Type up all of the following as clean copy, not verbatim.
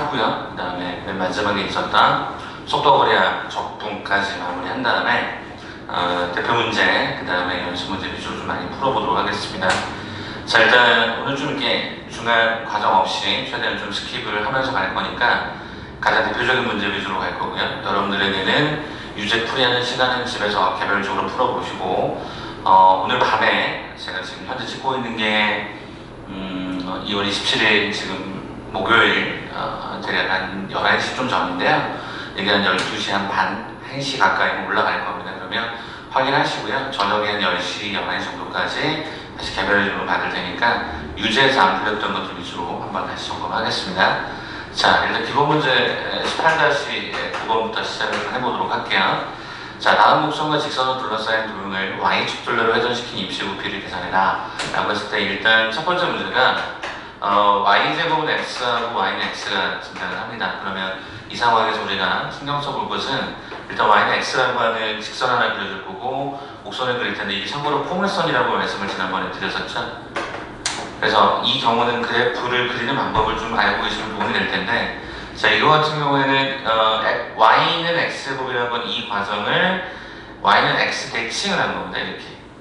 하고요. 그 다음에 맨 마지막에 있었던 속도 거리와 적분까지 마무리한 다음에 대표 문제, 그 다음에 연습 문제 위주로 좀 많이 풀어보도록 하겠습니다. 자, 일단 오늘 좀 이렇게 중간 과정 없이 최대한 좀 스킵을 하면서 갈 거니까 가장 대표적인 문제 위주로 갈 거고요. 여러분들에게는 유제 풀이하는 시간은 집에서 개별적으로 풀어보시고 오늘 밤에 제가 지금 현재 찍고 있는 게 2월 27일 지금 목요일 대략 한 11시 좀 전인데요. 이게 한 12시 한 반, 1시 가까이 올라갈 겁니다. 그러면 확인하시고요. 저녁에 한 10시, 11시 정도까지 다시 개별적으로 받을 테니까 유제에서 안 풀렸던 것들 위주로 한번 다시 점검하겠습니다. 자, 일단 기본 문제 18-9번부터 시작을 해보도록 할게요. 자, 다음 곡선과 직선으로 둘러싸인 도형을 Y축 둘레로 회전시킨 입시 부피를 계산해라 라고 했을 때 일단 첫 번째 문제가 Y제곱은 X하고 Y는 X가 등장을 합니다. 그러면 이 상황에서 우리가 신경 써볼 것은 일단 Y는 X라고 하는 직선 하나 그려줄 거고 곡선을 그릴 텐데 이게 참고로 포물선이라고 말씀을 지난번에 드렸었죠. 그래서 이 경우는 그래프를 그리는 방법을 좀 알고 계시면 도움이 될 텐데 자, 이거 같은 경우에는 Y는 X제곱이라고 하는 이 과정을 Y는 X 대칭을 한 겁니다.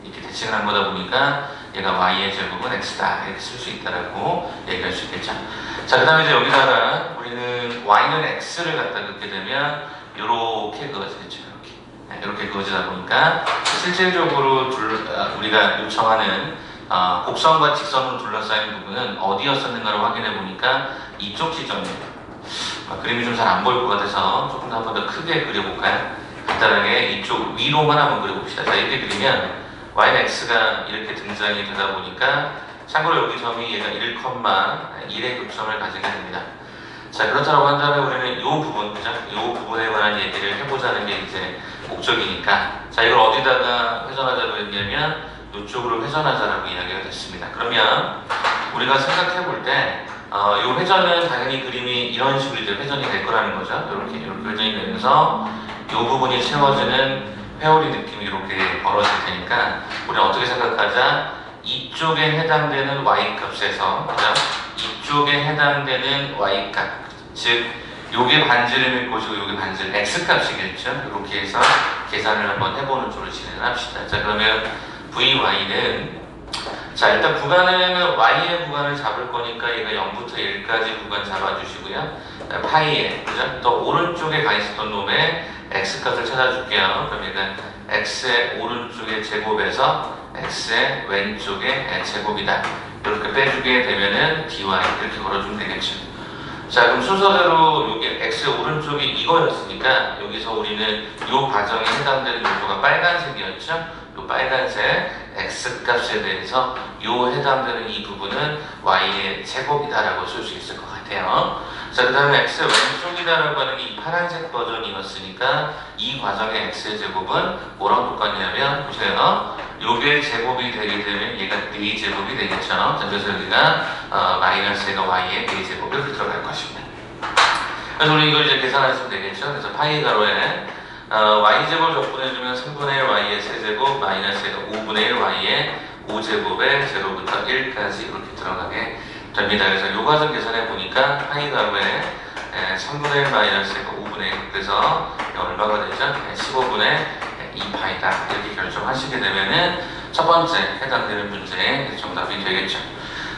이렇게 대칭을 한 거다 보니까 얘가 Y의 제곱은 X다 이렇게 쓸 수 있다라고 얘기할 수 있겠죠. 자, 그 다음에 이제 여기다가 우리는 Y는 X를 갖다 넣게 되면 이렇게 그어지겠죠. 이렇게 그어지다 보니까 실질적으로 우리가 요청하는 곡선과 직선으로 둘러싸인 부분은 어디였었는가를 확인해 보니까 이쪽 지점이에요. 그림이 좀 잘 안 보일 것 같아서 조금 더 한 번 더 크게 그려볼까요? 간단하게 이쪽 위로만 한번 그려봅시다. 자, 이렇게 그리면 Y는 X가 이렇게 등장이 되다 보니까 참고로 여기 점이 얘가 1,1의 교점을 가지게 됩니다. 자, 그렇다고 한다면 우리는 이 부분, 그죠? 이 부분에 관한 얘기를 해보자는 게 이제 목적이니까 자, 이걸 어디다가 회전하자고 했냐면 이쪽으로 회전하자라고 이야기가 됐습니다. 그러면 우리가 생각해 볼 때 이 회전은 당연히 그림이 이런 식으로 이제 회전이 될 거라는 거죠. 이렇게 회전이 되면서 이 부분이 채워지는 회오리 느낌이 이렇게 벌어질 테니까 우리는 어떻게 생각하자? 이쪽에 해당되는 Y값에서 그죠? 이쪽에 해당되는 Y값 즉 요게 반지름일 것이고 요게 반지름 X값이겠죠? 이렇게 해서 계산을 한번 해보는 쪽으로 진행을 합시다. 자, 그러면 VY는 자, 일단 구간에는 Y의 구간을 잡을 거니까 얘가 0부터 1까지 구간 잡아주시고요. 파이에, 그죠? 또 오른쪽에 가 있었던 놈의 X값을 찾아줄게요. 그럼 얘가 X의 오른쪽의 제곱에서 X의 왼쪽의 제곱이다. 이렇게 빼주게 되면은 DY 이렇게 걸어주면 되겠죠. 자, 그럼 순서대로 여기 X의 오른쪽이 이거였으니까 여기서 우리는 이 과정에 해당되는 요소가 빨간색이었죠. 이 빨간색 X값에 대해서 이 해당되는 이 부분은 Y의 제곱이다라고 쓸 수 있을 것 같아요. 자, 그 다음에 X의 왼쪽이다라고 하는 게 이 파란색 버전이었으니까 이 과정의 X의 제곱은 뭐랑 똑같냐면 보세요. 요게 제곱이 되게 되면 얘가 4제곱이 되겠죠. 자, 그래서 여기가 마이너스가 Y의 4제곱 이렇게 들어갈 것입니다. 그래서 우리 이걸 이제 계산하시면 되겠죠. 그래서 파이 가로에 Y제곱 적분해주면 3분의 1 Y의 세제곱 마이너스가 5분의 1 Y의 5제곱의 0부터 1까지 이렇게 들어가게 됩니다. 그래서 요 과정 계산해 보니까 파이 가로에 3분의 1 마이너스가 5분의 1 그래서 얼마가 되죠? 15분의 2파이다 이렇게 결정하시게 되면은 첫 번째 해당되는 문제의 정답이 되겠죠.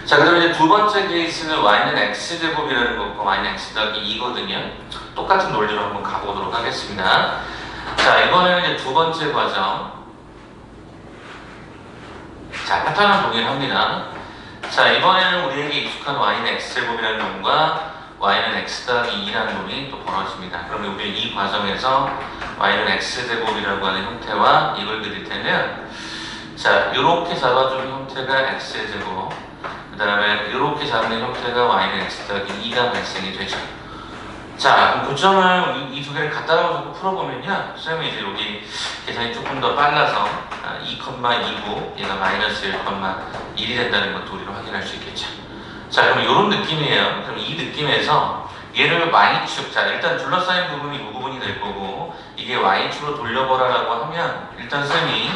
자, 그러면 이제 두 번째 케이스는 Y는 X제곱이라는 거고 Y는 X 더하기 2거든요. 똑같은 논리로 한번 가보도록 하겠습니다. 자, 이거는 이제 두 번째 과정. 자, 패턴은 동일합니다. 자, 이번에는 우리에게 익숙한 Y는 X제곱이라는 놈과 Y는 X 더하기 2라는 놈이 또 벌어집니다. 그러면 우리는 이 과정에서 Y는 X제곱이라고 하는 형태와 이걸 그릴 때는 자, 요렇게 잡아준 형태가 X의 제곱 그 다음에 이렇게 잡는 형태가 Y는 X 더하기 2가 발생이 되죠. 자, 그럼 고점을 이 두 개를 갖다 놓고 풀어보면요. 선생님이 이제 여기 계산이 조금 더 빨라서 2,2고 얘가 마이너스 1,1이 된다는 것도 우리로 확인할 수 있겠죠. 자, 그럼 이런 느낌이에요. 그럼 이 느낌에서 얘를 Y축, 자, 일단 둘러싸인 부분이 이 부분이 될 거고 이게 Y축으로 돌려보라라고 하면 일단 선생님이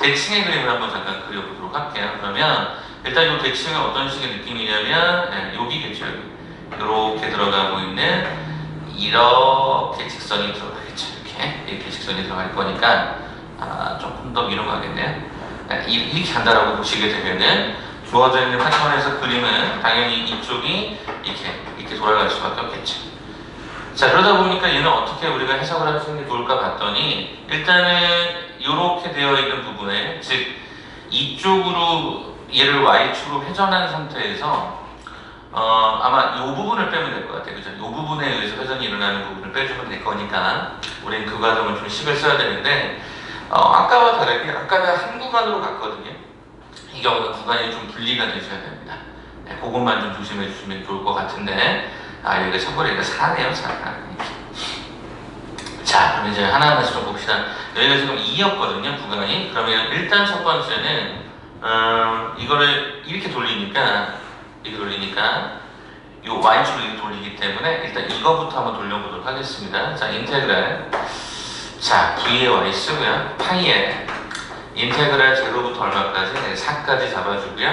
대칭의 그림을 한번 잠깐 그려보도록 할게요. 그러면 일단 이 대칭은 어떤 식의 느낌이냐면 여기겠죠. 이렇게 들어가고 있는 이렇게 직선이 들어가겠죠. 이렇게 직선이 들어갈 거니까 조금 더 위로 가겠네요. 이렇게 간다라고 보시게 되면은 주어져 있는 패턴에서 그림은 당연히 이쪽이 이렇게 돌아갈 수밖에 없겠죠. 자, 그러다 보니까 얘는 어떻게 우리가 해석을 하시는 게 좋을까 봤더니 일단은 이렇게 되어 있는 부분에, 즉 이쪽으로 얘를 Y축으로 회전한 상태에서 아마 이 부분을 빼면 될 것 같아요. 그죠? 이 부분에 의해서 회전이 일어나는 부분을 빼주면 될 거니까 우리는 그 과정을 좀 신경 써야 되는데, 아까와 다르게 아까는 한 구간으로 갔거든요. 이 경우는 구간이 좀 분리가 되셔야 됩니다. 네, 그것만 좀 조심해 주시면 좋을 것 같은데, 여기가 참고로 여기가 4네요, 4. 자, 그럼 이제 하나하나씩 좀 봅시다. 여기가 지금 2였거든요, 구간이. 그러면 일단 첫 번째는, 이거를 이렇게 돌리니까, 요 Y축으로 이렇게 돌리기 때문에 일단 이거부터 한번 돌려보도록 하겠습니다. 자, 인테그랄. 자, V의 Y 쓰고요. 파이에 인테그랄 제로부터 얼마까지? 4까지 잡아주고요.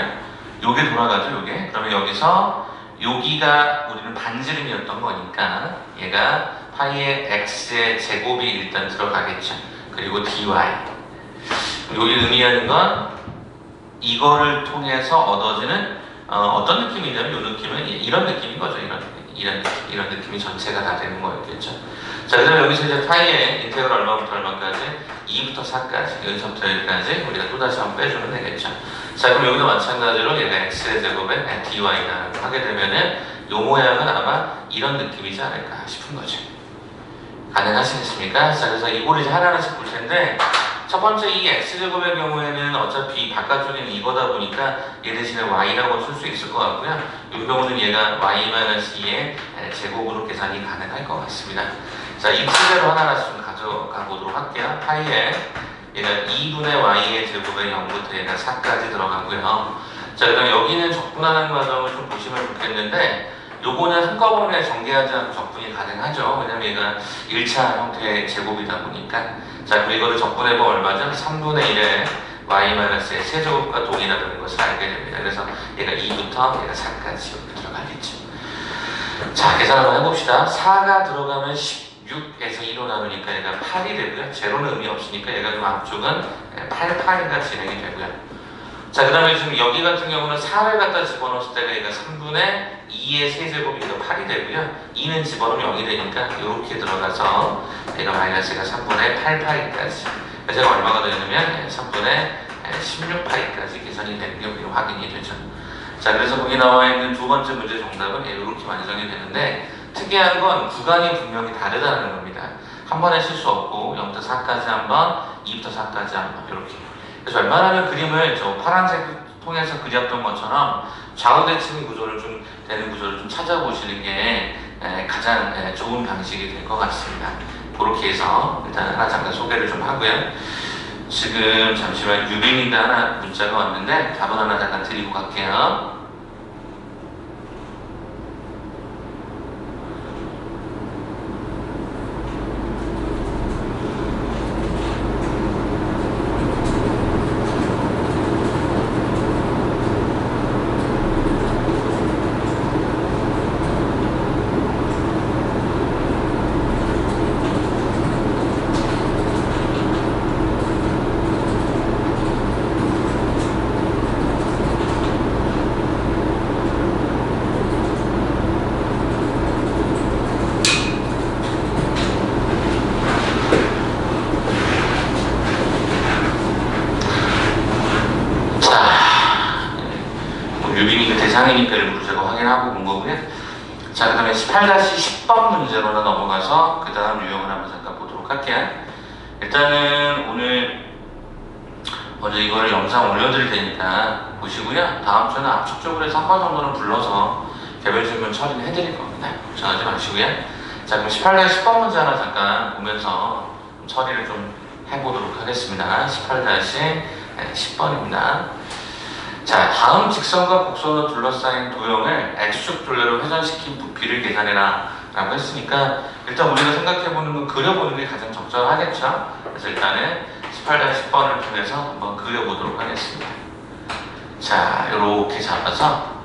요게 돌아가죠, 요게. 그러면 여기서 여기가 우리는 반지름이었던 거니까 얘가 파이의 x의 제곱이 일단 들어가겠죠. 그리고 dy. 여기 의미하는 건 이거를 통해서 얻어지는 어떤 느낌이냐면 이 느낌은 이런 느낌인 거죠. 이런 느낌이 전체가 다 되는 거였겠죠. 자, 그 다음에 여기서 이제 파이의 인테그럴 얼마부터 얼마까지? 2부터 4까지, 여기서부터 여기까지 우리가 또다시 한번 빼주면 되겠죠. 자, 그럼 여기도 마찬가지로 얘가 x의 제곱에 dy가 하게 되면은 요 모양은 아마 이런 느낌이지 않을까 싶은 거죠. 가능하시겠습니까? 자, 그래서 이걸 이제 하나하나씩 볼 텐데, 첫 번째 이 x제곱의 경우에는 어차피 바깥쪽에는 이거다 보니까 얘 대신에 y라고 쓸 수 있을 것 같고요. 이 경우는 얘가 y-2의 제곱으로 계산이 가능할 것 같습니다. 자, 이 푸대로 하나하나씩 좀 가져가 보도록 할게요. 파이에 얘가 2분의 y의 제곱에 0부터 얘가 4까지 들어가고요. 자, 그 다음에 여기는 접근하는 과정을 좀 보시면 좋겠는데, 요거는 한꺼번에 전개하지 않고 접근이 가능하죠. 왜냐면 얘가 1차 형태의 제곱이다 보니까. 자, 그럼 이거를 접근해보면 얼마죠? 3분의 1의 y-의 세제곱과 동일하다는 것을 알게 됩니다. 그래서 얘가 2부터 얘가 4까지 이렇게 들어가겠죠. 자, 계산 한번 해봅시다. 4가 들어가면 16에서 2로 나누니까 얘가 8이 되고요. 제로는 의미 없으니까 얘가 좀 앞쪽은 8파이가 진행이 되고요. 자, 그 다음에 지금 여기 같은 경우는 4를 갖다 집어넣었을 때가 얘가 3분의 2의 세제곱이 8이 되고요. 2는 집어넣으면 0이 되니까 이렇게 들어가서 얘가 마이너스가 3분의 8파이까지. 제가 얼마가 되냐면 3분의 16파이까지 계산이 되는 게 우리 확인이 되죠. 자, 그래서 거기 나와 있는 두 번째 문제 정답은 이렇게 완성이 되는데, 특이한 건 구간이 분명히 다르다는 겁니다. 한 번에 쓸 수 없고 0부터 4까지 한 번, 2부터 4까지 한 번, 이렇게. 그래서 웬만하면 그림을 저 파란색 통해서 그렸던 것처럼 좌우대칭 구조를 좀 되는 구조를 좀 찾아보시는 게 가장 좋은 방식이 될 것 같습니다. 그렇게 해서 일단 하나 잠깐 소개를 좀 하고요. 지금 잠시만 유빈이가 하나 문자가 왔는데 답은 하나 잠깐 드리고 갈게요. 대상이니까 일부러 제가 확인하고 본 거고요. 자, 그 다음에 18-10번 문제로 넘어가서 그 다음 유형을 한번 잠깐 보도록 할게요. 일단은 오늘 먼저 이거를 영상 올려드릴 테니까 보시고요. 다음 주에는 압축적으로 해서 한 번 정도는 불러서 개별 질문 처리를 해드릴 겁니다. 걱정하지 마시고요. 자, 그럼 18-10번 문제 하나 잠깐 보면서 처리를 좀 해보도록 하겠습니다. 18-10번입니다. 자, 다음 직선과 곡선으로 둘러싸인 도형을 x축 둘레로 회전시킨 부피를 계산해라 라고 했으니까, 일단 우리가 생각해보는 건 그려보는 게 가장 적절하겠죠. 그래서 일단은 18-10번을 통해서 한번 그려보도록 하겠습니다. 자, 이렇게 잡아서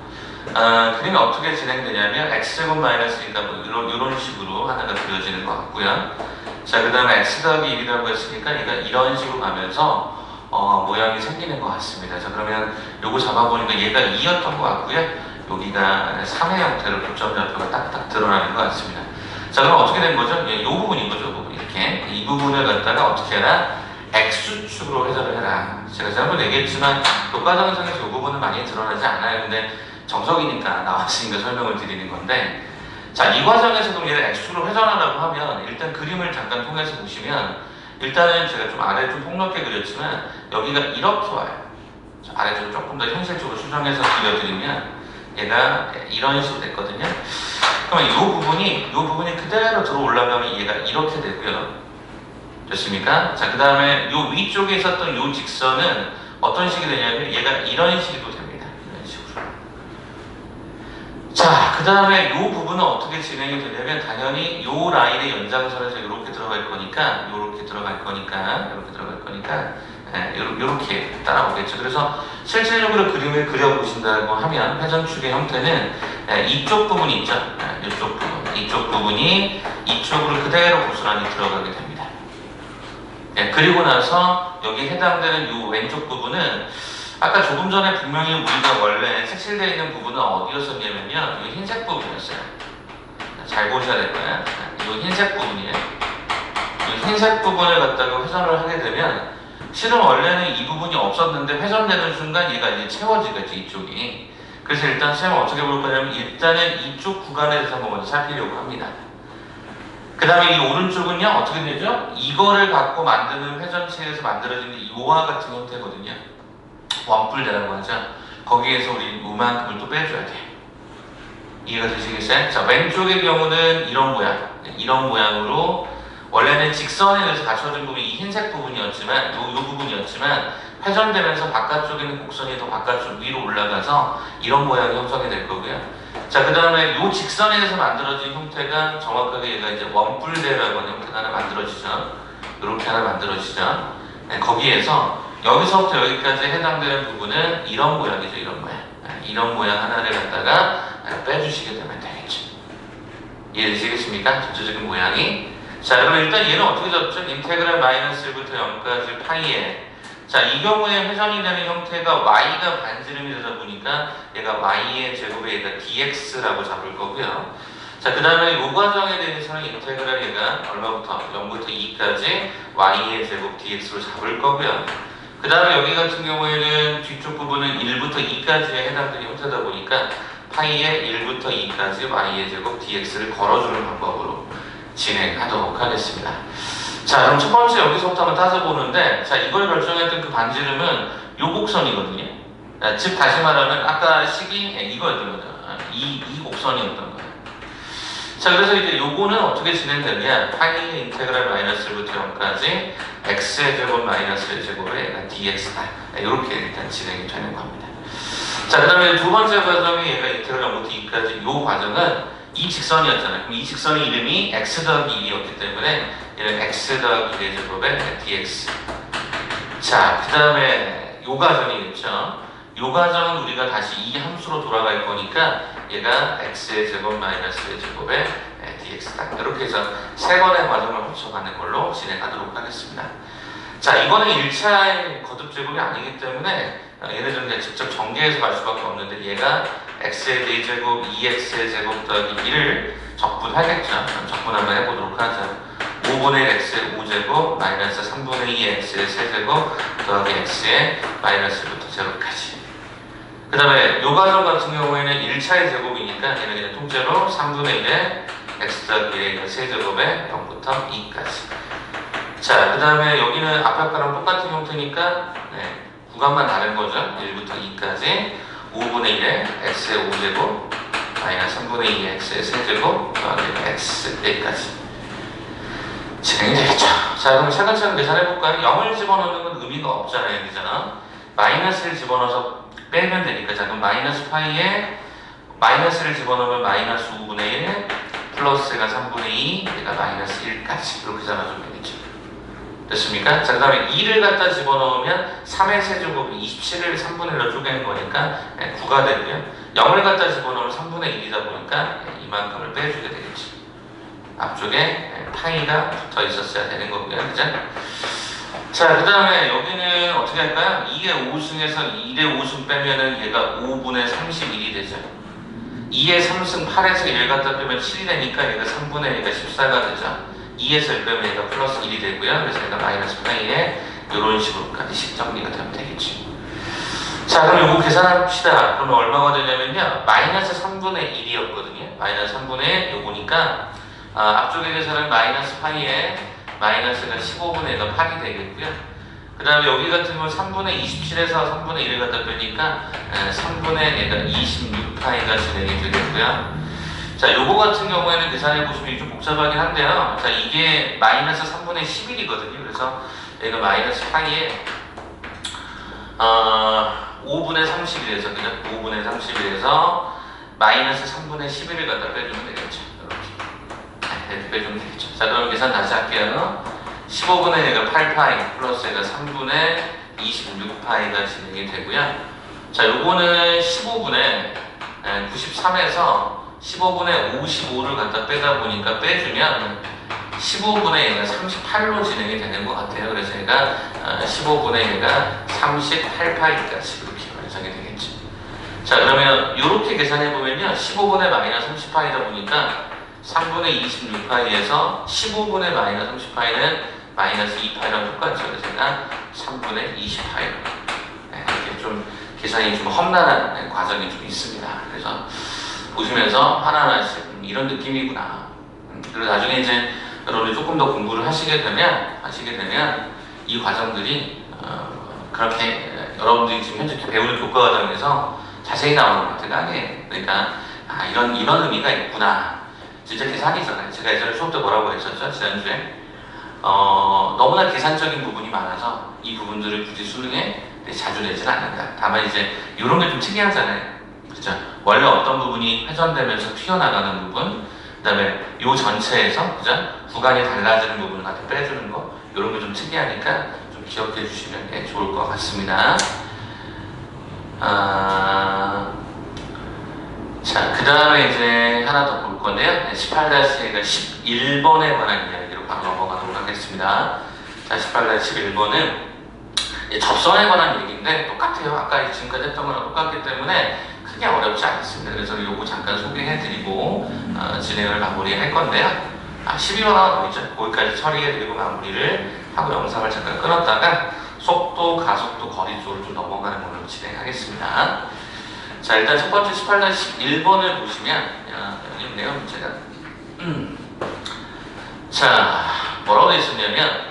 그림이 어떻게 진행되냐면 x제곱 마이너스니까 뭐 이런 식으로 하나가 그려지는 것 같고요. 자, 그 다음에 x 더하기 1이라고 했으니까 얘가 이런 식으로 가면서 모양이 생기는 것 같습니다. 자, 그러면 요거 잡아보니까 얘가 2였던 것 같고요. 여기가 3의 형태로 교점 좌표가 딱딱 드러나는 것 같습니다. 자, 그럼 어떻게 된 거죠? 이 부분인 거죠, 이 부분. 이렇게. 이 부분을 갖다가 어떻게 해라? x축으로 회전을 해라. 제가 지난번에 얘기했지만 교과정상에서 이 부분은 많이 드러나지 않아요. 근데 정석이니까 나왔으니까 설명을 드리는 건데, 자, 이 과정에서도 얘를 x축으로 회전하라고 하면 일단 그림을 잠깐 통해서 보시면 일단은 제가 좀 아래 좀 폭넓게 그렸지만 여기가 이렇게 와요. 아래쪽으로 조금 더 현실적으로 수정해서 그려드리면 얘가 이런 식으로 됐거든요. 그러면 이 부분이 그대로 들어 올라가면 얘가 이렇게 되고요. 됐습니까? 자, 그 다음에 이 위쪽에 있었던 이 직선은 어떤 식이 되냐면 얘가 이런 식으로 됩니다. 이런 식으로. 자, 그 다음에 이 부분은 어떻게 진행이 되냐면 당연히 이 라인의 연장선에서 이렇게 들어갈 거니까 이렇게 따라오겠죠. 그래서 실질적으로 그림을 그려보신다고 하면 회전축의 형태는 이쪽 부분이 있죠. 이쪽 부분이 이쪽으로 그대로 고스란히 들어가게 됩니다. 그리고 나서 여기 해당되는 이 왼쪽 부분은 아까 조금 전에 분명히 우리가 원래 색칠되어 있는 부분은 어디였었냐면요. 이 흰색 부분이었어요. 잘 보셔야 될 거예요. 이 흰색 부분이에요. 이 흰색 부분을 갖다가 회전을 하게 되면 실은 원래는 이 부분이 없었는데 회전되는 순간 얘가 이제 채워지겠지, 이쪽이. 그래서 일단 쌤은 어떻게 볼 거냐면 일단은 이쪽 구간에 대해서 한번 먼저 살피려고 합니다. 그 다음에 이 오른쪽은요, 어떻게 되죠? 이거를 갖고 만드는 회전체에서 만들어지는 이와 같은 형태거든요. 원뿔대라고 하죠. 거기에서 우리 요만큼을 또 빼줘야 돼요. 이해가 되시겠어요? 자, 왼쪽의 경우는 이런 모양으로 원래는 직선에 의해서 갖춰진 부분이 이 흰색 부분이었지만, 요 부분이었지만 회전되면서 바깥쪽에는 곡선이 더 바깥쪽 위로 올라가서 이런 모양이 형성이 될 거고요. 자, 그 다음에 요 직선에서 만들어진 형태가 정확하게 얘가 이제 원뿔대라고 하는 형태가 하나 만들어지죠. 이렇게 하나 만들어지죠. 거기에서 여기서부터 여기까지 해당되는 부분은 이런 모양이죠. 이런 모양 하나를 갖다가 빼주시게 되면 되겠죠. 이해되시겠습니까? 전체적인 모양이. 자, 그럼 일단 얘는 어떻게 잡죠? 인테그랄 마이너스 1부터 0까지 파이에. 자, 이 경우에 회전이 되는 형태가 y가 반지름이 되다 보니까 얘가 y의 제곱에 얘가 dx라고 잡을 거고요. 자, 그 다음에 이 과정에 대해서는 인테그랄 얘가 얼마부터? 0부터 2까지 y의 제곱 dx로 잡을 거고요. 그 다음에 여기 같은 경우에는 뒤쪽 부분은 1부터 2까지에 해당되는 형태다 보니까 파이의 1부터 2까지 y의 제곱 dx를 걸어주는 방법으로 진행하도록 하겠습니다. 자, 그럼 첫 번째 여기서부터 한번 따져보는데, 자, 이걸 결정했던 그 반지름은 요 곡선이거든요. 즉, 다시 말하면 아까 식이 이거였던 거죠. 이 곡선이었던 거예요. 자, 그래서 이제 요거는 어떻게 진행되냐? 파이의 인테그랄 마이너스 1부터 0까지 x의 제곱 마이너스 1 제곱에 dx다. 이렇게 일단 진행이 되는 겁니다. 자, 그 다음에 두 번째 과정이 얘가 인테그랄 0부터 2까지 요 과정은 이 직선이었잖아요. 그럼 이 직선의 이름이 x 더하기 1이었기 때문에 얘는 x 더하기 1의 제곱에 dx. 자, 그 다음에 요 과정이겠죠. 요 과정은 우리가 다시 이 함수로 돌아갈 거니까 얘가 x의 제곱 마이너스 1의 제곱에 dx다. 이렇게 해서 세 번의 과정을 거쳐가는 걸로 진행하도록 하겠습니다. 자, 이거는 1차의 거듭 제곱이 아니기 때문에 얘네들은 직접 전개해서 갈 수밖에 없는데 얘가 x의 4제곱, 2x의 제곱 더하기 1을 적분하겠죠. 적분 한번 해보도록 하죠. 5분의 1 x의 5제곱 마이너스 3분의 2 x의 세제곱 더하기 x의 마이너스 1부터 제로까지. 그 다음에 요 과정 같은 경우에는 1차의 제곱이니까 얘는 그냥 통째로 3분의 1에 x 더하기 1의 세제곱에 0부터 2까지. 자, 그 다음에 여기는 앞에 아까랑 똑같은 형태니까 구간만 다른 거죠. 1부터 2까지 5분의 1에 x의 5제곱 마이너스 3분의 2 x의 세제곱 더하기 x 1까지 진행이 되겠죠. 자, 그럼 차근차근 계산해볼까요? 0을 집어넣는 건 의미가 없잖아요. 그잖아. 마이너스를 집어넣어서 빼면 되니까. 자, 그럼 마이너스 파이에 마이너스를 집어넣으면 마이너스 5분의 1 플러스가 3분의 2 얘가 마이너스 1까지 이렇게 잡아주면 되겠죠. 됐습니까? 자, 그 다음에 2를 갖다 집어넣으면 3의 세제곱이 27을 3분의 1로 쪼개는 거니까 9가 되고요. 0을 갖다 집어넣으면 3분의 1이다 보니까 이만큼을 빼주게 되겠지. 앞쪽에 파이가 붙어 있었어야 되는 거고요. 그죠? 자, 그 다음에 여기는 어떻게 할까요? 2의 5승에서 1의 5승 빼면은 얘가 5분의 31이 되죠. 2의 3승 8에서 1 갖다 빼면 7이 되니까 얘가 3분의 1가 14가 되죠. 2에서 1 빼면 얘가 플러스 1이 되고요. 그래서 얘가 마이너스 파이에 이런 식으로까지 정리가 되면 되겠지. 자, 그럼 요거 계산합시다. 그러면 얼마가 되냐면요. 마이너스 3분의 1이었거든요. 마이너스 3분의 1 요거니까 앞쪽에 계산은 마이너스 파이에 마이너스가 15분의 1가 8이 되겠고요. 그 다음에 여기 같은 경우는 3분의 27에서 3분의 1을 갖다 빼니까 3분의 1가 26파이가 진행이 되겠고요. 자, 요거 같은 경우에는 계산해 보시면 좀 복잡하긴 한데요. 자, 이게 마이너스 3분의 11이거든요. 그래서 얘가 마이너스 파이에 5분의 31에서 그죠? 5분의 31에서 마이너스 3분의 11을 갖다 빼주면 되겠죠. 이렇게 빼주면 되겠죠. 자, 그럼 계산 다시 할게요. 15분의 1가 8파이 플러스 얘가 3분의 26파이가 진행이 되고요. 자, 요거는 15분의 93에서 15분의 55를 갖다 빼다 보니까 빼주면 15분의 얘가 38로 진행이 되는 것 같아요. 그래서 얘가 15분의 얘가 38파이까지 이렇게 완성이 되겠죠. 자, 그러면 이렇게 계산해 보면요. 15분의 마이너스 30파이다 보니까 3분의 26파이에서 15분의 마이너스 30파이는 마이너스 2파이랑 똑같죠. 그래서 얘가 3분의 20파이. 이렇게 좀 계산이 좀 험난한 과정이 좀 있습니다. 그래서 보시면서 하나하나씩 이런 느낌이구나. 그리고 나중에 이제 여러분이 조금 더 공부를 하시게 되면 이 과정들이 그렇게 여러분들이 지금 현재 배우는 교과 과정에서 자세히 나오는 것들이 아니에요. 그러니까 이런 의미가 있구나. 진짜 계산이잖아요. 제가 예전에 수업 때 뭐라고 했었죠? 지난주에 너무나 계산적인 부분이 많아서 이 부분들을 굳이 수능에 자주 내지는 않는다. 다만 이제 이런 게 좀 특이하잖아요. 그죠? 원래 어떤 부분이 회전되면서 튀어나가는 부분, 그 다음에 요 전체에서 그죠? 구간이 달라지는 부분을 갖다 빼주는 거, 이런 게 좀 특이하니까 좀 기억해 주시면 좋을 것 같습니다. 자, 그 다음에 이제 하나 더 볼 건데요. 18-11번에 관한 이야기로 바로 넘어가도록 하겠습니다. 자, 18-11번은 접선에 관한 얘기인데 똑같아요. 아까 지금까지 했던 거랑 똑같기 때문에 크게 어렵지 않습니다. 그래서 요거 잠깐 소개해드리고 진행을 마무리할 건데요. 12번 하나 더 있죠. 거기까지 처리해드리고 마무리를 하고 영상을 잠깐 끊었다가 속도, 가속도, 거리 쪽으로 좀 넘어가는 걸로 진행하겠습니다. 자, 일단 첫 번째 18-11번을 보시면 여기 있네요, 문제가. 자, 뭐라고 되어 있었냐면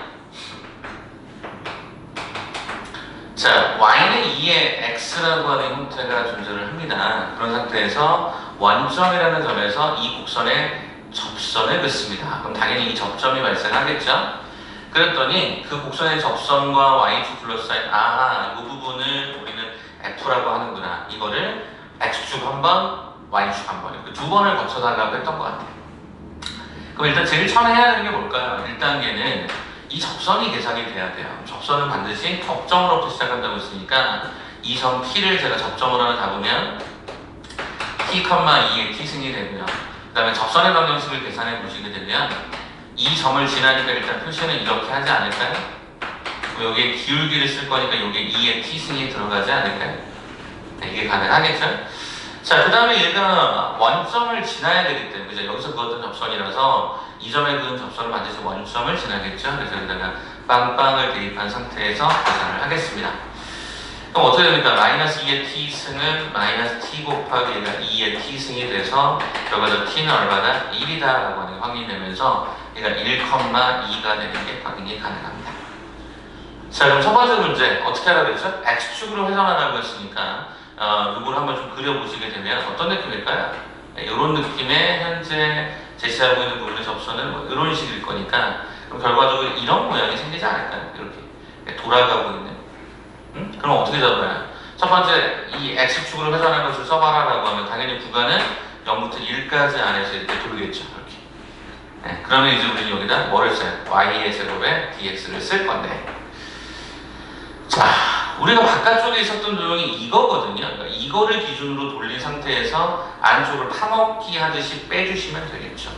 자, y는 2의 x라고 하는 형태가 존재를 합니다. 그런 상태에서 원점이라는 점에서 이 곡선의 접선을 긋습니다. 그럼 당연히 이 접점이 발생하겠죠? 그랬더니 그 곡선의 접선과 y축 둘러싸인 이 부분을 우리는 f라고 하는구나. 이거를 x축 한 번, y축 한 번 이렇게 두 번을 거쳐달라고 했던 것 같아요. 그럼 일단 제일 처음에 해야 하는 게 뭘까요? 1단계는 이 접선이 계산이 돼야 돼요. 접선은 반드시 접점으로부터 시작한다고 했으니까 이 점 T를 제가 접점으로 하나 잡으면 T, 2의 T승이 되고요. 그 다음에 접선의 방정식을 계산해 보시게 되면 이 점을 지나니까 일단 표시는 이렇게 하지 않을까요? 여기에 기울기를 쓸 거니까 여기에 2의 T승이 들어가지 않을까요? 네, 이게 가능하겠죠? 자, 그 다음에 얘가 원점을 지나야 되기 때문에 그죠? 여기서 그었던 접선이라서 이 점에 그은 접선을 반드시 원점을 지나겠죠? 그래서 여기다가 빵빵을 대입한 상태에서 계산을 하겠습니다. 그럼 어떻게 됩니까? 마이너스 2의 t승은 마이너스 t 곱하기 얘가 2의 t승이 돼서 결과적으로 t는 얼마다? 1이다 라고 하는 게 확인이 되면서 얘가 1,2가 되는 게 확인이 가능합니다. 자, 그럼 첫 번째 문제 어떻게 하라고 했죠? x축으로 회전하라고 했으니까 이걸 한번 좀 그려보시게 되면 어떤 느낌일까요? 이런 느낌의 현재 제시하고 있는 부분의 접선은 뭐 이런 식일 거니까 그럼 결과적으로 이런 모양이 생기지 않을까요? 이렇게 돌아가고 있는. 그럼 어떻게 잡아요? 첫 번째 이 x축으로 회전하는 것을 써봐라라고 하면 당연히 구간은 0부터 1까지 안에서 이렇게 돌겠죠. 이렇게. 네, 그러면 이제 우리는 여기다 뭐를 써요? y의 제곱에 dx를 쓸 건데. 자, 우리가 바깥쪽에 있었던 도형이 이거거든요. 그러니까 이거를 기준으로 돌린 상태에서 안쪽을 파먹기 하듯이 빼주시면 되겠죠.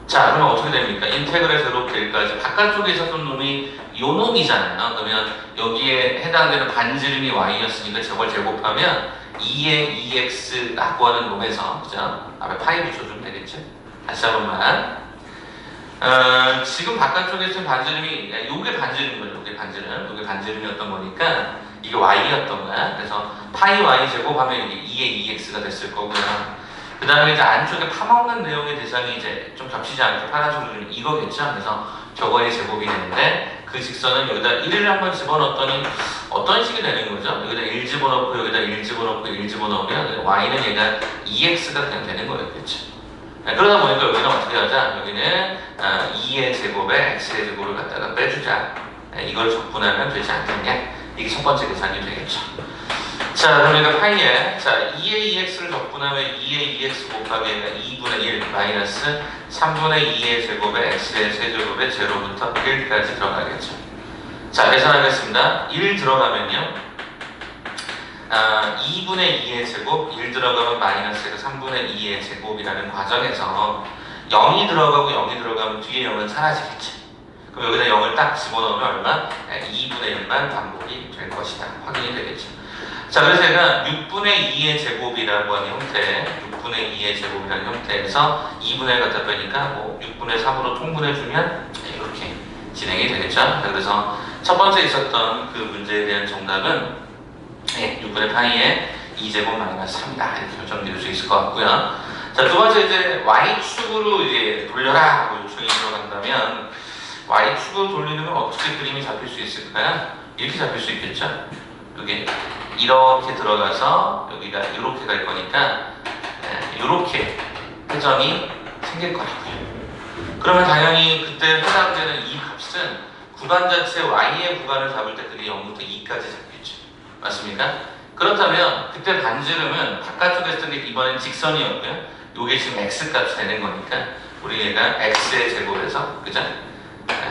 자, 그러면 어떻게 됩니까? 인테그랄 제로부터 1까지 바깥쪽에 있었던 놈이 요 놈이잖아요. 그러면 여기에 해당되는 반지름이 y였으니까 저걸 제곱하면 2의 2x라고 하는 놈에서, 그죠? 앞에 파이 붙여주면 되겠죠? 다시 한 번만. 지금 바깥쪽에 있는 반지름이, 요게 반지름인 거죠. 요게 반지름이었던 거니까 이게 y였던 거야. 그래서 파이 y 제곱하면 여기 2의 2x가 됐을 거고요. 그 다음에 이제 안쪽에 파먹는 내용의 대상이 이제 좀 겹치지 않게 파란색으로 이거겠죠. 그래서 저거의 제곱이 되는데 그 직선은 여기다 1을 한번 집어넣었더니 어떤 식이 되는 거죠? 여기다 1 집어넣고 여기다 1 집어넣고 1 집어넣으면 y는 얘가 2x가 그냥 되는 거였겠죠. 그러다 보니까 여기는 어떻게 하자? 여기는 2의 제곱에 x의 제곱을 갖다가 빼주자. 이걸 적분하면 되지 않겠냐? 이게 첫 번째 계산이 되겠죠. 자, 그러니까 파이에, 자, 2의 2x를 적분하면 2의 2x 곱하기 2분의 1 마이너스 3분의 2의 제곱에 x의 세제곱에 0부터 1까지 들어가겠죠. 자, 계산하겠습니다. 1 들어가면요. 2분의 2의 제곱, 1 들어가면 마이너스가 3분의 2의 제곱이라는 과정에서 0이 들어가고 0이 들어가면 뒤에 0은 사라지겠죠. 그럼 여기다 0을 딱 집어넣으면 얼마? 2분의 1만 반복이 될 것이다. 확인이 되겠죠. 자, 그래서 제가 6분의 2의 제곱이라고 하는 형태, 6분의 2의 제곱이라는 형태에서 2분의 1 갖다 빼니까 뭐 6분의 3으로 통분해주면 이렇게 진행이 되겠죠. 자, 그래서 첫 번째 있었던 그 문제에 대한 정답은 6분의 파이에 2제곱 마이너스 3이다. 이렇게 결정될 수 있을 것 같고요. 자, 두 번째 이제 y축으로 이제 돌려라 하고 요청이 들어간다면 y축으로 돌리는 건 어떻게 그림이 잡힐 수 있을까요? 이렇게 잡힐 수 있겠죠. 이게 이렇게 들어가서 여기가 이렇게 갈 거니까 이렇게 회전이 생길 거라고요. 그러면 당연히 그때 해당되는 이 값은 구간 자체 y의 구간을 잡을 때 그게 0부터 2까지 잡겠죠. 맞습니까? 그렇다면 그때 반지름은 바깥쪽에 있던 게 이번엔 직선이었고요. 요게 지금 x 값이 되는 거니까 우리 얘가 x의 제곱에서 그죠?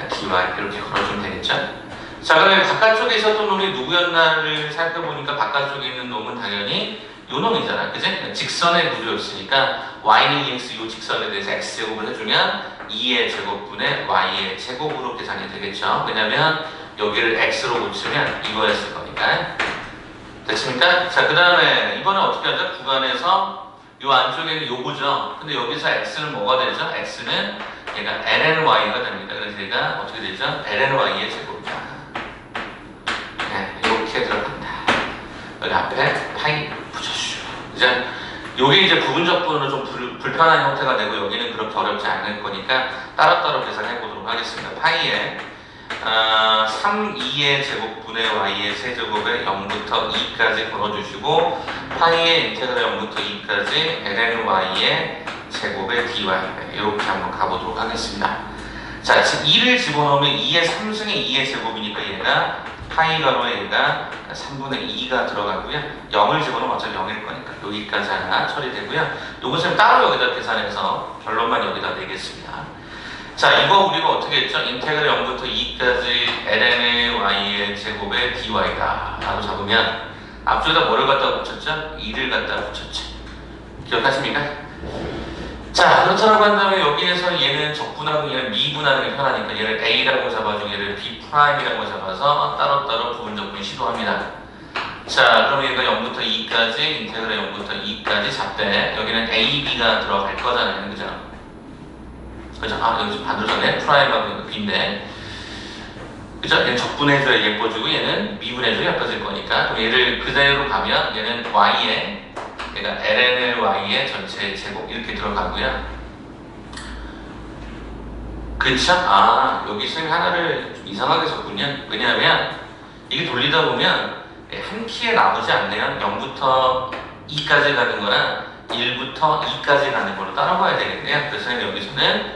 dy 이렇게 걸어주면 되겠죠. 자, 그러면 바깥쪽에 있었던 놈이 누구였나를 살펴보니까 바깥쪽에 있는 놈은 당연히 요 놈이잖아. 그지? 직선의 구조였으니까 y는 2x 요 직선에 대해서 x제곱을 해주면 2의 제곱분의 y의 제곱으로 계산이 되겠죠. 왜냐면 여기를 x로 고치면 이거였을 거니까. 됐습니까? 자, 그 다음에 이번엔 어떻게 하죠? 구간에서 요 안쪽에는 요거죠. 근데 여기서 x는 뭐가 되죠? x는 얘가 lny가 됩니다. 그래서 얘가 어떻게 되죠? lny의 제곱이다. 이렇게 들어간다. 여기 앞에 파이 붙여주죠. 이제 요게 이제 부분적분으로 좀 불편한 형태가 되고 여기는 그렇게 어렵지 않을 거니까 따로따로 계산해 보도록 하겠습니다. 파이에 3,2의 제곱분의 y의 세제곱에 0부터 2까지 걸어주시고 파이의 인테그랄 0부터 2까지 ln y의 제곱의 dy 이렇게 한번 가보도록 하겠습니다. 자, 지금 2를 집어넣으면 2의 3승의 2의 제곱이니까 얘가 파이 가로에 얘가 3분의 2가 들어가고요. 0을 집어넣으면 어차피 0일 거니까 여기까지 하나 처리되고요. 요것은 따로 여기다 계산해서 결론만 여기다 내겠습니다. 자, 이거 우리가 어떻게 했죠? 인테그랄 0부터 2까지 ln의 y의 제곱의 dy다 라고 잡으면 앞쪽에다 뭐를 갖다 붙였죠? 2를 갖다 붙였죠. 기억하십니까? 자, 그렇다고 한다면 여기에서 얘는 적분하고 얘는 미분하는 게 편하니까 얘를 A라고 잡아주고 얘를 B'이라고 잡아서 따로따로 부분적분 시도합니다. 자, 그럼 얘가 0부터 2까지, 인테그랄 0부터 2까지 잡되 여기는 A, B가 들어갈 거잖아요. 그죠? 그죠? 아, 여기 좀 반대로 전에 프라임하고 B인데 그죠? 얘는 적분해줘야 예뻐지고 얘는 미분해줘야 예뻐질 거니까 그럼 얘를 그대로 가면 얘는 Y에 얘가 ln의 y의 전체 제곱 이렇게 들어가고요. 그쵸? 아, 여기 선생님이 하나를 좀 이상하게 썼군요. 왜냐하면 이게 돌리다 보면 한 키에 나오지 않네요. 0부터 2까지 가는 거나 1부터 2까지 가는 거로 따라가야 되겠네요. 그래서 여기서는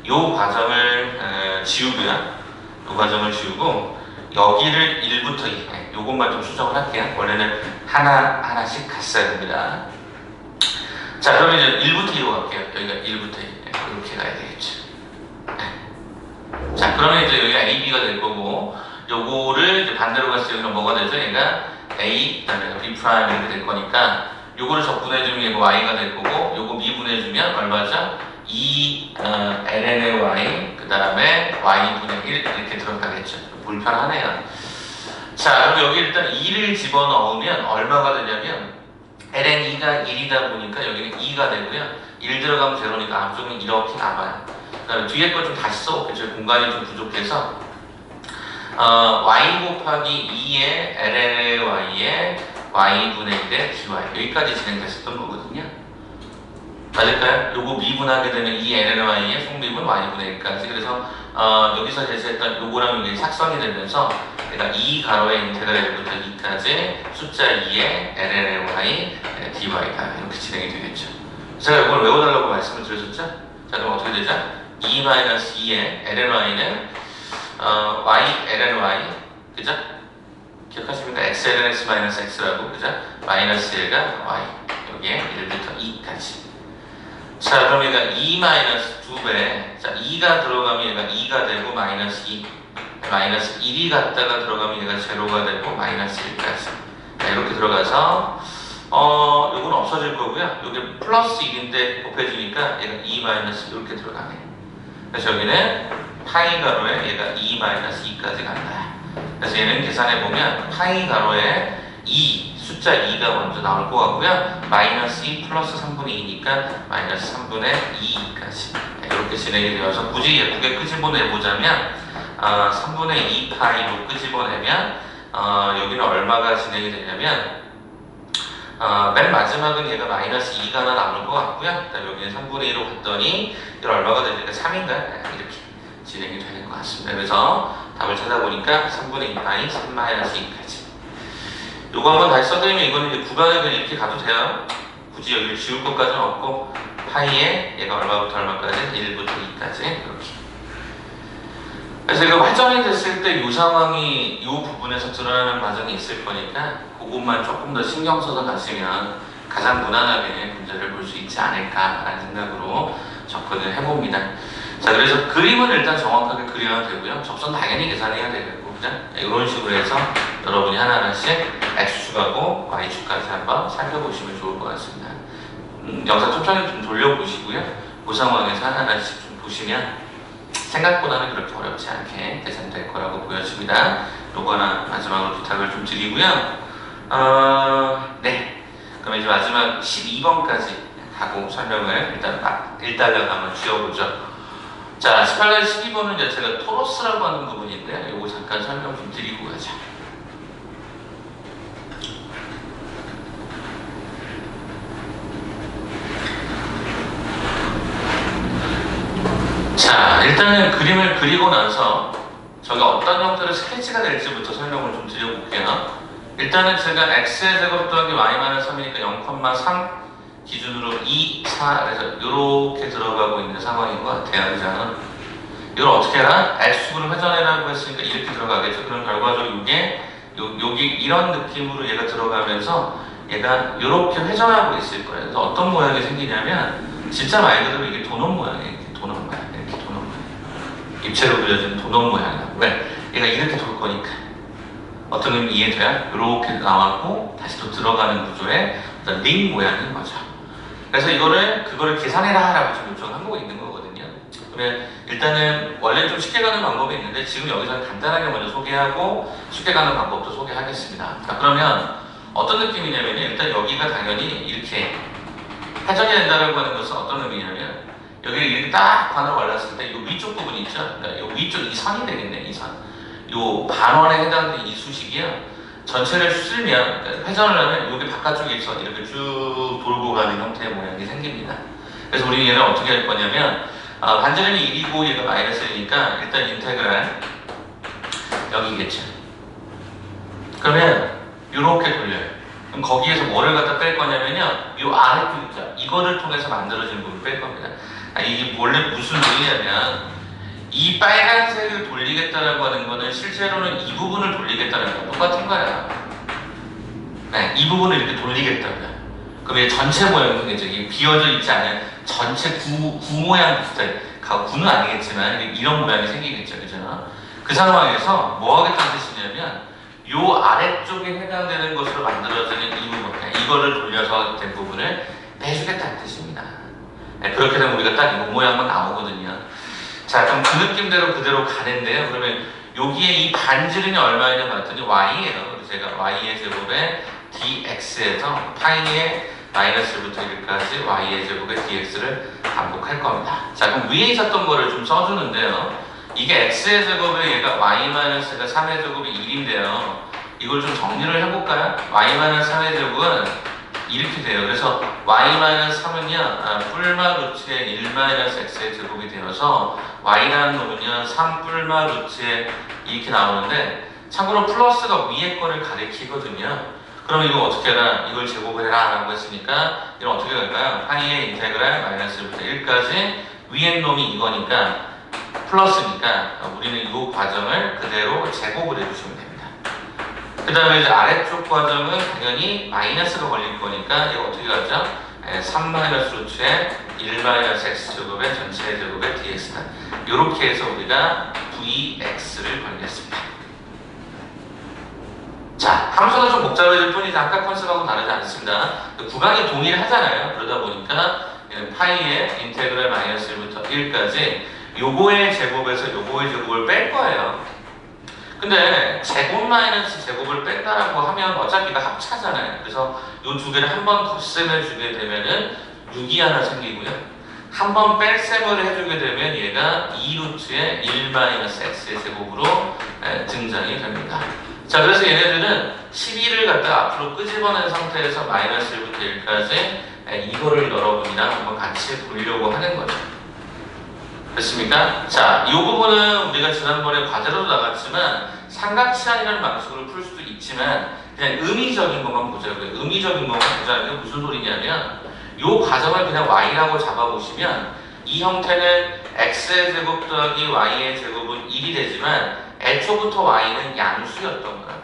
요 과정을 지우고요. 요 과정을 지우고 여기를 1부터 2, 요것만 좀 수정을 할게요. 원래는 하나씩 갔어야 됩니다. 자, 그러면 이제 1부터 2로 갈게요. 여기가 1부터 2. 이렇게 가야 되겠죠. 자, 그러면 이제 여기가 A, B가 될 거고, 요거를 이제 반대로 갔을 때 그럼 뭐가 되죠? 얘가 A, 그다음에 B 프라임 이렇게 될 거니까 요거를 적분해주면 얘가 Y가 될 거고 요거 미분해주면 얼마죠? 2 ln의 Y 그 다음에 Y분의 1 이렇게 들어가겠죠. 불편하네요. 자, 그럼 여기 일단 2를 집어넣으면 얼마가 되냐면 ln 2가 1이다 보니까 여기는 2가 되고요. 1 들어가면 제로니까 앞쪽은 이렇게 남아요. 그다음에 뒤에 거 좀 다시 써볼게요. 공간이 좀 부족해서 y 곱하기 2의 ln의 y에 y분의 1의 dy 여기까지 진행됐었던 거거든요. 맞을까요? 요거 미분하게 되면 2 ln의 y의 속미분 y분의 1까지 그래서 여기서 제시했던 요거랑 이게 삭성이 되면서 얘가 2 가로의 인테그랄 1부터 2까지 숫자 2의 ln의 y dy가 이렇게 진행이 되겠죠. 제가 이걸 외워달라고 말씀을 드렸었죠? 자, 그럼 어떻게 되죠? 2-2의 lny는 y ln y 그죠? 기억하십니까? x ln x 마이너스 x라고 그죠? 마이너스 1가 y 여기에 1부터 2까지. 자, 그럼 얘가 2 마이너스 2배. 자, 2가 들어가면 얘가 2가 되고 마이너스 2. 마이너스 1이 갔다가 들어가면 얘가 제로가 되고 마이너스 1까지. 자, 이렇게 들어가서 요건 없어질 거고요. 여기 플러스 1인데 곱해주니까 얘가 2 마이너스 이렇게 들어가네. 그래서 여기는 파이 가로에 얘가 2 마이너스 2까지 간다. 그래서 얘는 계산해보면 파이 가로에 2 숫자 2가 먼저 나올 것 같고요. 마이너스 2 플러스 3분의 2니까 마이너스 3분의 2까지 이렇게 진행이 되어서 굳이 예쁘게 끄집어내보자면 3분의 2 파이로 끄집어내면 여기는 얼마가 진행이 되냐면 맨 마지막은 얘가 마이너스 2가 하나 남을 것 같고요. 그다음 여기는 3분의 2로 갔더니 이걸 얼마가 되니까 3인가요? 이렇게 진행이 되는 것 같습니다. 그래서 답을 찾아보니까 3분의 2 파이 3 마이너스 2까지 요거 한번 다시 써드리면 이거는 이제 구간을 그냥 이렇게 가도 돼요. 굳이 여기를 지울 것까지는 없고 파이에 얘가 얼마부터 얼마까지? 1부터 2까지 이렇게. 그래서 이거 활전이 됐을 때 이 상황이 이 부분에서 드러나는 과정이 있을 거니까 그것만 조금 더 신경 써서 가시면 가장 무난하게 문제를 볼 수 있지 않을까라는 생각으로 접근을 해봅니다. 자, 그래서 그림은 일단 정확하게 그려야 되고요. 접선 당연히 계산해야 되겠고, 그죠? 이런 식으로 해서 여러분이 하나하나씩 X축하고 Y축까지 한번 살펴보시면 좋을 것 같습니다. 영상 천천히 좀 돌려보시고요. 그 상황에서 하나하나씩 좀 보시면 생각보다는 그렇게 어렵지 않게 계산될 거라고 보여집니다. 요거 하나 마지막으로 부탁을 좀 드리고요. 네. 그럼 이제 마지막 12번까지 하고 설명을 일단 1달러 한번 지어보죠. 자, 18달 12번은 이제 제가 토로스라고 하는 부분인데 요거 잠깐 설명 좀 드리고 가자. 자, 일단은 그림을 그리고 나서 저가 어떤 형태의 스케치가 될지부터 설명을 좀 드려볼게요. 일단은 제가 x의 제곱 더하기 y-3이니까 0,3 기준으로 2, 4 그래서 이렇게 들어가고 있는 상황인 것 같아요. 그죠? 이걸 어떻게 해라? x축을 회전해라고 했으니까 이렇게 들어가겠죠. 그럼 결과적으로 이게 여기 이런 느낌으로 얘가 들어가면서 얘가 이렇게 회전하고 있을 거예요. 그래서 어떤 모양이 생기냐면 진짜 말 그대로 이게 도넛 모양이에요. 이렇게 도넛 모양, 이렇게 도넛 모양. 입체로 그려진 도넛 모양이야. 왜? 얘가 이렇게 돌 거니까. 어떤 의미 이해돼요? 이렇게 나왔고 다시 또 들어가는 구조의 어떤 링 모양인 거죠. 그래서 그거를 계산해라 라고 지금 요청한 거고 있는 거거든요. 그러면 일단은 원래는 좀 쉽게 가는 방법이 있는데 지금 여기서는 간단하게 먼저 소개하고 쉽게 가는 방법도 소개하겠습니다. 자, 그러면 어떤 느낌이냐면 일단 여기가 당연히 이렇게 회전이 된다고 하는 것은 어떤 의미냐면 여기를 이렇게 딱 반을 발랐을 때 이 위쪽 부분 있죠? 그러니까 이 위쪽 이 선이 되겠네, 이 선. 이 반원에 해당되는 이 수식이요. 전체를 쓸면 그러니까 회전을 하면 여기 바깥쪽에 있어 이렇게 쭉 돌고 가는 형태의 모양이 생깁니다. 그래서 우리 얘를 어떻게 할 거냐면 반지름이 1이고 얘가 마이너스 1이니까 일단 인테그랄 여기겠죠. 그러면 이렇게 돌려요. 그럼 거기에서 뭐를 갖다 뺄 거냐면요. 이 아래 쪽 있죠. 이거를 통해서 만들어진 부분을 뺄 겁니다. 이게 원래 무슨 의미냐면 이 빨간색을 돌리겠다라고 하는 거는 실제로는 이 부분을 돌리겠다는 거랑 똑같은 거야. 네, 이 부분을 이렇게 돌리겠다고요. 그럼 이게 전체 모양이 생기죠. 이게 비어져 있지 않은 전체 구 모양 비슷해. 구는 아니겠지만 이런 모양이 생기겠죠. 그죠? 그 상황에서 뭐 하겠다는 뜻이냐면 요 아래쪽에 해당되는 것으로 만들어지는 이 부분, 이거를 돌려서 된 부분을 빼주겠다는 뜻입니다. 그렇게 되면 우리가 딱 이 모양만 나오거든요. 자, 그럼 그 느낌대로 그대로 가는데요. 그러면 여기에 이 반지름이 얼마이냐 봤더니 y예요. 그래서 제가 y의 제곱에 dx에서 파이의 마이너스 1부터 1까지 y의 제곱에 dx를 반복할 겁니다. 자, 그럼 위에 있었던 거를 좀 써주는데요. 이게 x의 제곱에 얘가 y-가 3의 제곱이 1인데요. 이걸 좀 정리를 해볼까요? y-3의 제곱은 이렇게 돼요. 그래서 y-3은요, 뿔마 루트의 1-x의 제곱이 되어서 y라는 놈은요, 3 뿔마 루트에 이렇게 나오는데, 참고로 플러스가 위에 거를 가리키거든요. 그럼 이거 어떻게 해라? 이걸 제곱을 해라 라고 했으니까 이건 어떻게 갈까요? 파이의 인테그랄 마이너스 1부터 1까지 위에 놈이 이거니까 플러스니까 우리는 이 과정을 그대로 제곱을 해주시면 됩니다. 그 다음에 이제 아래쪽 과정은 당연히 마이너스가 걸릴 거니까 이거 어떻게 가죠? 3 마이너스 루트에 1 마이너스 x 제곱의 전체 제곱의 dx다. 이렇게 해서 우리가 vx를 걸겠습니다. 자, 함수가 좀 복잡해질 뿐이지 아까 컨셉하고 다르지 않습니다. 구간이 동일하잖아요. 그러다 보니까 파이의 인테그랄 마이너스 1부터 1까지 요거의 제곱에서 요거의 제곱을 뺄 거예요. 근데 제곱 마이너스 제곱을 뺀다라고 하면 어차피 다 합차잖아요. 그래서 요 두 개를 한 번 덧셈해 주게 되면은 6이 하나 생기고요. 한 번 뺄셈을 해주게 되면 얘가 2루트의 1 마이너스 x의 제곱으로 등장이 됩니다. 자, 그래서 얘네들은 12를 갖다 앞으로 끄집어낸 상태에서 마이너스 1부터 1까지 이거를 여러분이랑 한번 같이 보려고 하는 거죠. 됐습니까? 자, 이 부분은 우리가 지난번에 과제로도 나갔지만 삼각치환이라는 방식으로 풀 수도 있지만 그냥 의미적인 것만 보자고요. 의미적인 것만 보자는 게 무슨 소리냐면 이 과정을 그냥 y라고 잡아보시면 이 형태는 x의 제곱 더하기 y의 제곱은 1이 되지만 애초부터 y는 양수였던 거라고.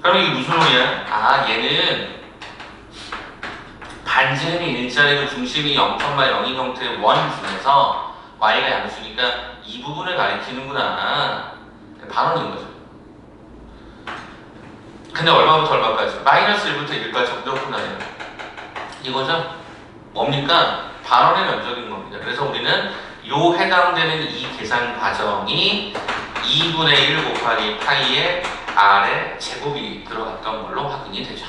그럼 이게 무슨 소리야? 아, 얘는 반지름이 일자리고 중심이 0,0인 형태의 원 중에서 y가 양수니까 이 부분을 가리키는구나. 반원인 거죠. 근데 얼마부터 얼마까지? 마이너스 1부터 1까지 무조건 나요. 이거죠? 뭡니까? 반원의 면적인 겁니다. 그래서 우리는 요 해당되는 이 계산 과정이 2분의 1 곱하기 파이의 r의 제곱이 들어갔던 걸로 확인이 되죠.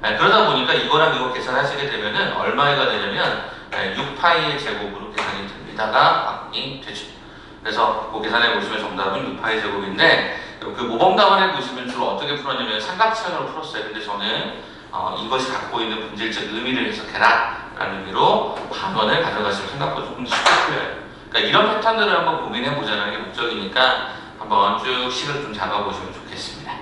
그러다 보니까 이거랑 이거 계산하시게 되면은 얼마가 되냐면 6파이의 제곱으로 계산이 됩니다가 확인이 되죠. 그래서 그 계산해 보시면 정답은 6파이 제곱인데 그 모범답안에 보시면 주로 어떻게 풀었냐면 삼각형으로 풀었어요. 근데 저는 이것이 갖고 있는 본질적 의미를 해석해라 라는 의미로 반원을 가져가시면 생각보다 조금 더 쉽게 풀려요. 그러니까 이런 패턴들을 한번 고민해 보자는 게 목적이니까 한번 쭉 식을 좀 잡아보시면 좋겠습니다.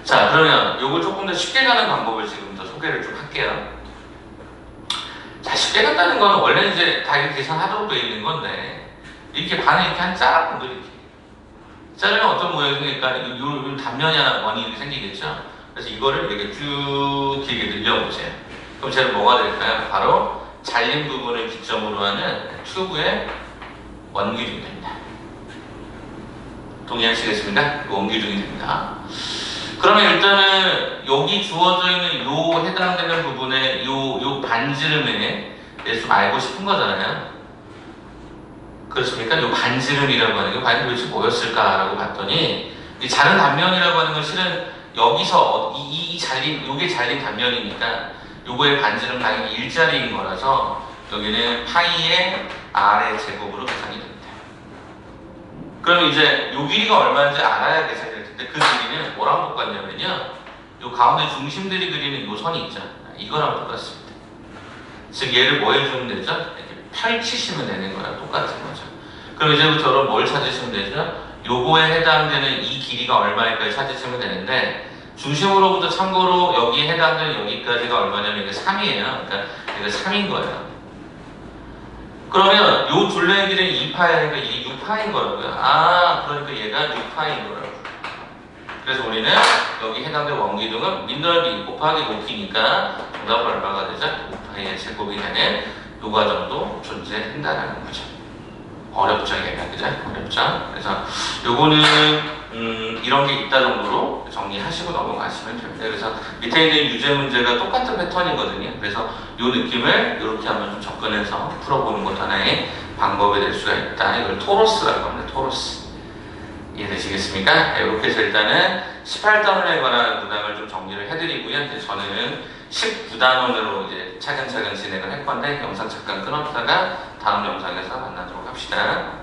자, 그러면 이걸 조금 더 쉽게 가는 방법을 지금 더 소개를 좀 할게요. 자, 쉽게 간다는 건 원래는 이제 다 이렇게 계산하도록 되어 있는 건데 이렇게 반을 이렇게 한 잘라본 이렇게 자르면 어떤 모양이 생길까? 요 단면이 하나 원이 이렇게 생기겠죠? 그래서 이거를 이렇게 쭉 길게 늘려보세요. 그럼 쟤는 뭐가 될까요? 바로 잘린 부분을 기점으로 하는 튜브의 원기둥이 됩니다. 동의하시겠습니까? 원기둥이 됩니다. 그러면 일단은 여기 주어져 있는 요 해당되는 부분에 요 반지름에 대해서 좀 알고 싶은 거잖아요. 그렇습니까? 요 반지름이라고 하는 게 과연 도대체 뭐였을까라고 봤더니 이 자른 단면이라고 하는 건 실은 여기서 이 잘린 요게 잘린 단면이니까 요거의 반지름 당연히 일자리인 거라서 여기는 파이의 r의 제곱으로 계산이 됩니다. 그럼 이제 요 길이가 얼마인지 알아야 계산이 될 텐데 그 길이는 뭐랑 똑같냐면요. 요 가운데 중심들이 그리는 요 선이 있죠. 이거랑 똑같습니다. 즉 얘를 뭐 해주면 되죠? 이렇게 펼치시면 되는 거랑 똑같은 거죠. 그럼 이제부터는 뭘 찾으시면 되죠? 요거에 해당되는 이 길이가 얼마일까지 찾으시면 되는데 중심으로부터 참고로 여기에 해당되는 여기까지가 얼마냐면 이게 3이에요. 그러니까 이게 3인 거예요. 그러면 요 둘레의 길이는 2파이니까 이게 6파인 거라고요. 아, 그러니까 얘가 6파인 거라고. 그래서 우리는 여기 해당되는 원기둥은 민넓이 곱하기 높이니까 정답은 얼마가 되죠? 5파이의 제곱이 되는 요과 정도 존재한다는 거죠. 어렵죠, 얘가. 그죠? 어렵죠? 그래서 요거는 이런 게 있다 정도로 정리하시고 넘어가시면 됩니다. 그래서 밑에 있는 유제 문제가 똑같은 패턴이거든요. 그래서 요 느낌을 이렇게 한번 좀 접근해서 풀어보는 것도 하나의 방법이 될 수가 있다. 이걸 토로스라고 합니다. 토로스. 이해되시겠습니까? 네, 이렇게 해서 일단은 18단원에 관한 문항을 좀 정리를 해드리고요. 이제 저는 19단원으로 이제 차근차근 진행을 할 건데 영상 잠깐 끊었다가 다음 영상에서 만나도록 합시다.